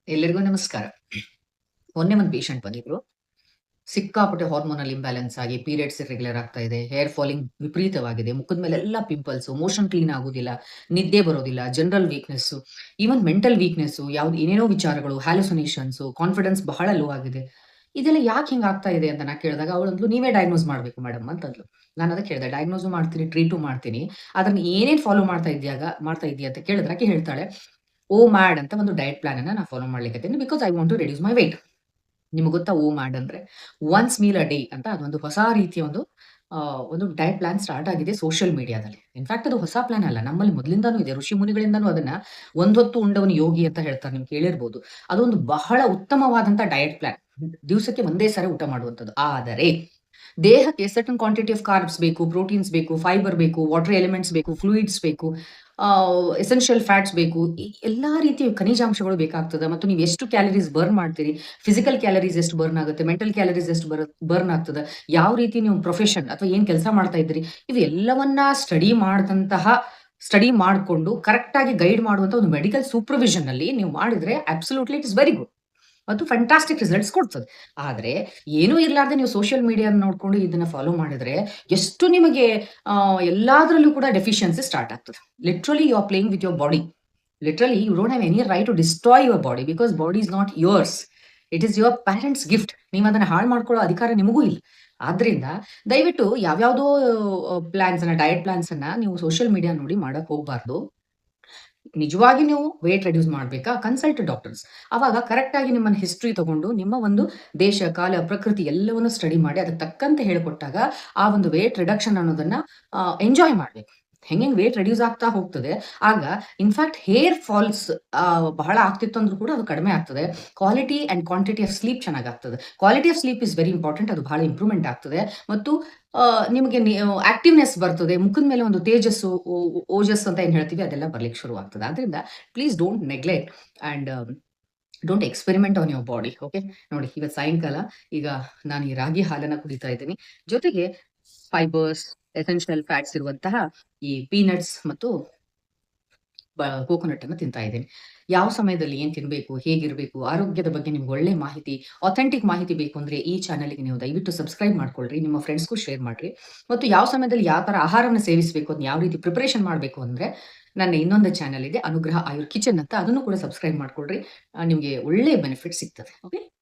ಎಲ್ಲರಿಗೂ ನಮಸ್ಕಾರ. ಮೊನ್ನೆ ಒಂದು ಪೇಷಂಟ್ ಬಂದಿದ್ರು. ಸಿಕ್ಕಾಪಟ್ಟೆ ಹಾರ್ಮೋನಲ್ ಇಂಬ್ಯಾಲೆನ್ಸ್ ಆಗಿ ಪೀರಿಯಡ್ಸ್ ಇರ್ರೆಗ್ಯುಲರ್ ಆಗ್ತಾ ಇದೆ. ಹೇರ್ ಫಾಲಿಂಗ್ ವಿಪರೀತವಾಗಿದೆ. ಮುಖದ ಮೇಲೆಲ್ಲ ಪಿಂಪಲ್ಸು, ಮೋಷನ್ ಕ್ಲೀನ್ ಆಗುದಿಲ್ಲ, ನಿದ್ದೆ ಬರೋದಿಲ್ಲ, general weakness, even mental weakness, ಯಾವ್ದು ಏನೇನೋ ವಿಚಾರಗಳು, ಹ್ಯಾಲುಸಿನೇಷನ್ಸು, ಕಾನ್ಫಿಡೆನ್ಸ್ ಬಹಳ ಲೋ ಆಗಿದೆ. ಇದೆಲ್ಲ ಯಾಕೆ ಹಿಂಗ್ ಆಗ್ತಾ ಇದೆ ಅಂತ ನಾ ಕೇಳಿದಾಗ ಅವಳಂದ್ಲು, "ನೀವೇ ಡಯಾಗ್ನೋಸ್ ಮಾಡ್ಬೇಕು ಮೇಡಮ್" ಅಂತಂದ್ಲು. ನಾನು ಅದಕ್ಕೆ ಹೇಳಿದೆ, "ಡಯಾಗ್ನೋಸು ಮಾಡ್ತೀನಿ, ಟ್ರೀಟು ಮಾಡ್ತೀನಿ. ಅದನ್ನ ಏನೇನ್ ಫಾಲೋ ಮಾಡ್ತಾ ಇದೀಯ ಅಂತ ಕೇಳಿದ್ರೆ ಆಕೆ ಹೇಳ್ತಾಳೆ, "ಓ-ಮ್ಯಾಡ್ ಅಂತ ಒಂದು ಡಯಟ್ ಪ್ಲಾನ್ ಅನ್ನ ನಾ ಫಾಲೋ ಮಾಡ್ಲಿಕತ್ತೀನಿ because I want to reduce my weight." ನಿಮ್ಗೆ ಗೊತ್ತಾ ಓ-ಮ್ಯಾಡ್ ಅಂದ್ರೆ? ಒನ್ಸ್ ಮೀಲ್ ಅ ಡೇ ಅಂತ ಅದೊಂದು ಹೊಸ ರೀತಿಯ ಒಂದು ಡಯಟ್ ಪ್ಲಾನ್ ಸ್ಟಾರ್ಟ್ ಆಗಿದೆ ಸೋಷಿಯಲ್ ಮೀಡಿಯಾದಲ್ಲಿ. ಇನ್‌ಫ್ಯಾಕ್ಟ್ ಅದು ಹೊಸ ಪ್ಲಾನ್ ಅಲ್ಲ. ನಮ್ಮಲ್ಲಿ ಮೊದಲಿಂದಾನೂ ಇದೆ. ಋಷಿ ಮುನಿಗಳಿಂದಾನೂ ಅದನ್ನ ಒಂದೊತ್ತು ಉಂಡವನು ಯೋಗಿ ಅಂತ ಹೇಳ್ತಾರೆ. ನೀವು ಕೇಳಿರ್ಬೋದು. ಅದೊಂದು ಬಹಳ ಉತ್ತಮವಾದಂತ ಡಯಟ್ ಪ್ಲಾನ್. ದಿವಸಕ್ಕೆ ಒಂದೇ ಸಾರಿ ಊಟ ಮಾಡುವಂತದ್ದು. ಆದರೆ ದೇಹಕ್ಕೆ ಸರ್ಟನ್ ಕ್ವಾಂಟಿಟಿ ಆಫ್ ಕಾರ್ಬ್ಸ್ ಬೇಕು, ಪ್ರೋಟೀನ್ಸ್ ಬೇಕು, ಫೈಬರ್ ಬೇಕು, ವಾಟರ್ ಎಲಿಮೆಂಟ್ಸ್ ಬೇಕು, ಫ್ಲೂಯಿಡ್ಸ್ ಬೇಕು, ಎಸೆನ್ಷಿಯಲ್ ಫ್ಯಾಟ್ಸ್ ಬೇಕು. ಈ ಎಲ್ಲಾ ರೀತಿಯ ಖನಿಜಾಂಶಗಳು ಬೇಕಾಗ್ತದೆ. ಮತ್ತು ನೀವು ಎಷ್ಟು ಕ್ಯಾಲರೀಸ್ ಬರ್ನ್ ಮಾಡ್ತೀರಿ, ಫಿಸಿಕಲ್ ಕ್ಯಾಲರೀಸ್ ಎಷ್ಟು ಬರ್ನ್ ಆಗುತ್ತೆ, ಮೆಂಟಲ್ ಕ್ಯಾಲರೀಸ್ ಎಷ್ಟು ಬರ್ನ್ ಆಗ್ತದೆ, ಯಾವ ರೀತಿ ನೀವು ಪ್ರೊಫೆಷನ್ ಅಥವಾ ಏನ್ ಕೆಲಸ ಮಾಡ್ತಾ ಇದ್ದೀರಿ, ಇವು ಎಲ್ಲವನ್ನ ಸ್ಟಡಿ ಮಾಡಿಕೊಂಡು ಕರೆಕ್ಟ್ ಆಗಿ ಗೈಡ್ ಮಾಡುವಂತ ಒಂದು ಮೆಡಿಕಲ್ ಸೂಪರ್ವಿಷನ್ ಅಲ್ಲಿ ನೀವು ಮಾಡಿದ್ರೆ absolutely it is very good. ಅದು ಫ್ಯಾಂಟಾಸ್ಟಿಕ್ ರಿಸಲ್ಟ್ಸ್ ಕೊಡ್ತದೆ. ಆದ್ರೆ ಏನೂ ಇರ್ಲಾರ್ದೆ ನೀವು ಸೋಷಿಯಲ್ ಮೀಡಿಯಾನ ನೋಡ್ಕೊಂಡು ಇದನ್ನ ಫಾಲೋ ಮಾಡಿದ್ರೆ ಎಷ್ಟು ನಿಮಗೆ ಎಲ್ಲಾದ್ರಲ್ಲೂ ಕೂಡ ಡೆಫಿಷಿಯನ್ಸಿ ಸ್ಟಾರ್ಟ್ ಆಗ್ತದೆ. Literally you are playing with your body. Literally you don't have any right to destroy your body because body is not yours. It is your parents gift. ನೀವು ಅದನ್ನ ಹಾಳು ಮಾಡ್ಕೊಳ್ಳೋ ಅಧಿಕಾರ ನಿಮಗೂ ಇಲ್ಲ. ಆದ್ರಿಂದ ದಯವಿಟ್ಟು ಯಾವ್ಯಾವ್ದೋ ಡಯಟ್ ಪ್ಲಾನ್ಸ್ ಅನ್ನ ನೀವು ಸೋಷಿಯಲ್ ಮೀಡಿಯಾ ನೋಡಿ ಮಾಡಕ್ ಹೋಗ್ಬಾರ್ದು. ನಿಜವಾಗಿ ನೀವು ವೇಟ್ ರಿಡ್ಯೂಸ್ ಮಾಡ್ಬೇಕಾ? Consult doctors. ಅವಾಗ ಕರೆಕ್ಟ್ ಆಗಿ ನಿಮ್ಮನ್ನ ಹಿಸ್ಟ್ರಿ ತಗೊಂಡು, ನಿಮ್ಮ ಒಂದು ದೇಶ, ಕಾಲ, ಪ್ರಕೃತಿ ಎಲ್ಲವನ್ನೂ ಸ್ಟಡಿ ಮಾಡಿ ಅದಕ್ಕೆ ತಕ್ಕಂತೆ ಹೇಳ್ಕೊಟ್ಟಾಗ, ಆ ಒಂದು ವೇಟ್ ರಿಡಕ್ಷನ್ ಅನ್ನೋದನ್ನ ಎಂಜಾಯ್ ಮಾಡ್ಬೇಕು. ಹೆಂಗೆಂಗ್ ವೇಟ್ ರಿಡ್ಯೂಸ್ ಆಗ್ತಾ ಹೋಗ್ತದೆ, ಆಗ ಇನ್‌ಫ್ಯಾಕ್ಟ್ ಹೇರ್ ಫಾಲ್ಸ್ ಬಹಳ ಆಗ್ತಿತ್ತು ಅಂದ್ರೂ ಕೂಡ ಅದು ಕಡಿಮೆ ಆಗ್ತದೆ. Quality and quantity of sleep ಚೆನ್ನಾಗಾಗ್ತದೆ. Quality of sleep is very important. ಅದು ಬಹಳ ಇಂಪ್ರೂವ್‌ಮೆಂಟ್ ಆಗ್ತದೆ. ಮತ್ತು ನಿಮಗೆ ಆಕ್ಟಿವ್‌ನೆಸ್ ಬರ್ತದೆ. ಮುಖದ ಮೇಲೆ ಒಂದು ತೇಜಸ್ಸು, ಓಜಸ್ ಅಂತ ಏನ್ ಹೇಳ್ತೀವಿ ಅದೆಲ್ಲ ಬರ್ಲಿಕ್ಕೆ ಶುರುವಾಗ್ತದೆ. ಆದ್ರಿಂದ please don't neglect and don't experiment on your body. Okay. ನೋಡಿ, ಇವತ್ತು ಸಾಯಂಕಾಲ ಈಗ ನಾನು ಈ ರಾಗಿ ಹಾಲನ್ನ ಕುಡಿತಾ ಇದ್ದೀನಿ. ಜೊತೆಗೆ ಫೈಬರ್ಸ್, ಎಸೆನ್ಷಿಯಲ್ ಫ್ಯಾಟ್ಸ್ ಇರುವಂತಹ ಈ ಪೀನಟ್ಸ್ ಮತ್ತು ಕೋಕೋನಟ್ ಅನ್ನ ತಿಂತಾ ಇದ್ದೀನಿ. ಯಾವ ಸಮಯದಲ್ಲಿ ಏನ್ ತಿನ್ಬೇಕು, ಹೇಗಿರ್ಬೇಕು, ಆರೋಗ್ಯದ ಬಗ್ಗೆ ನಿಮ್ಗೆ ಒಳ್ಳೆ ಮಾಹಿತಿ, ಅಥೆಂಟಿಕ್ ಮಾಹಿತಿ ಬೇಕು ಅಂದ್ರೆ ಈ ಚಾನೆಲ್‌ಗೆ ನೀವು ದಯವಿಟ್ಟು ಸಬ್ಸ್ಕ್ರೈಬ್ ಮಾಡ್ಕೊಳ್ರಿ. ನಿಮ್ಮ ಫ್ರೆಂಡ್ಸ್‌ಗೂ ಶೇರ್ ಮಾಡ್ರಿ. ಮತ್ತು ಯಾವ ಸಮಯದಲ್ಲಿ ಯಾವ ತರ ಆಹಾರವನ್ನ ಸೇವಿಸಬೇಕು, ಅದನ್ನ ಯಾವ ರೀತಿ ಪ್ರಿಪರೇಷನ್ ಮಾಡಬೇಕು ಅಂದ್ರೆ ನನ್ನ ಇನ್ನೊಂದು ಚಾನೆಲ್ ಇದೆ, ಅನುಗ್ರಹ ಆಯುರ್ ಕಿಚನ್ ಅಂತ. ಅದನ್ನು ಕೂಡ ಸಬ್ಸ್ಕ್ರೈಬ್ ಮಾಡ್ಕೊಳ್ರಿ. ನಿಮ್ಗೆ ಒಳ್ಳೆ ಬೆನಿಫಿಟ್ ಸಿಗ್ತದೆ. ಓಕೆ.